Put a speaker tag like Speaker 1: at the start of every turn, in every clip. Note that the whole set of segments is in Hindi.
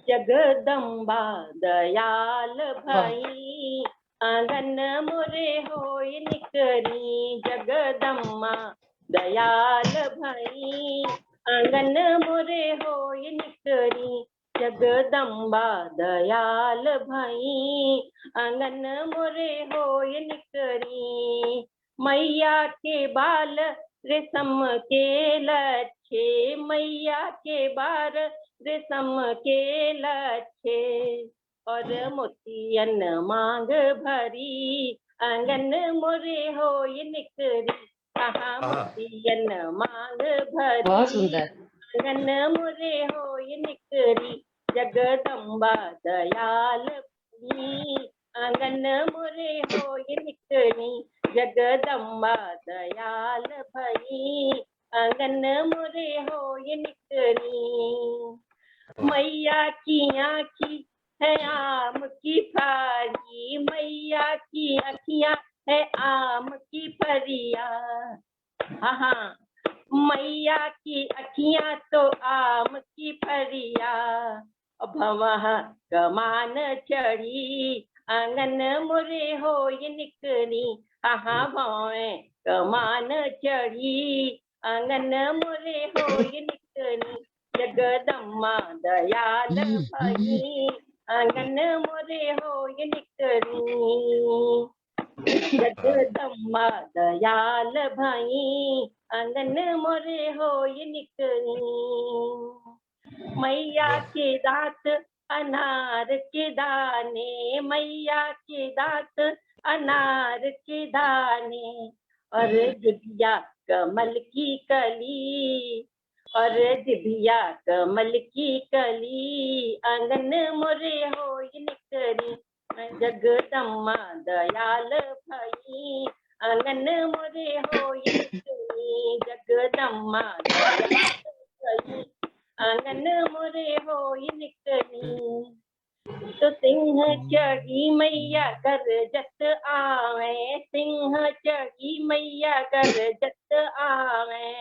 Speaker 1: जगदम्बा दयाल भई आंगन मोरे होय निकरी। जगदम्बा दयाल भई आंगन मोरे होय निकरी। जगदम्बा दयाल भई आंगन मोरे होय निकरी। मैया के बाल रेशम के लच्छे, मैया के बाल रेशम के लच्छे और मोतियन मांग भरी आंगन मोरे होय निकरी। कहाँ मोतियन मांग
Speaker 2: बहुत
Speaker 1: भरी
Speaker 2: सुंदर।
Speaker 1: आंगन मोरे होय निकरी। जगदम्बा दयाल भई आंगन मोरे होय निकरी। जगदम्बा दयाल भई आंगन मोरे होय निकरी। मैया की आँखी है आम की फरी, मैया की आँखियाँ है आम की फरिया। हाँ, मैया की अखियाँ तो आम की फरिया। भवह कमान चढ़ी आंगन मोरे होय निकरी। हाँ भवे कमान चढ़ी आंगन मोरे होय निकरी। जगदम्बा दयाल भई आंगन मोरे होय निकरी। जगदम्बा दयाल भई आंगन मोरे होय निकरी। मैया के दांत अनार के दाने, मैया के दांत अनार के दाने और जिभिया कमल की कली, और जिभिया कमल की कली आंगन मोरे होय निकरी। जगदम्बा दयाल भई आंगन मोरे होय निकरी। जगदम्बा दयाल भई आंगन मोरे होय निकरी। तो सिंह चढ़ी मैया गरजत आवे, सिंह चढ़ी मैया गरजत आवे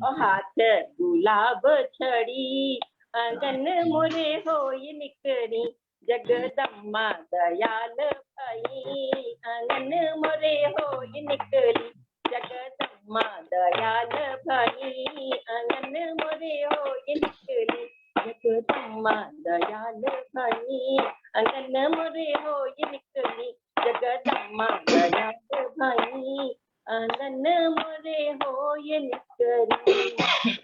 Speaker 1: और हाथ गुलाब छड़ी आंगन मोरे होय निकरी। जगदम्बा दयाल भई आंगन मोरे होय निकरी। जगदम्बा दयाल भई आंगन मोरे होय निकरी। जगदम्बा दयाल भई आंगन मोरे होय निकरी। जगदम्बा दयाल भई आंगन मोरे होय निकरी।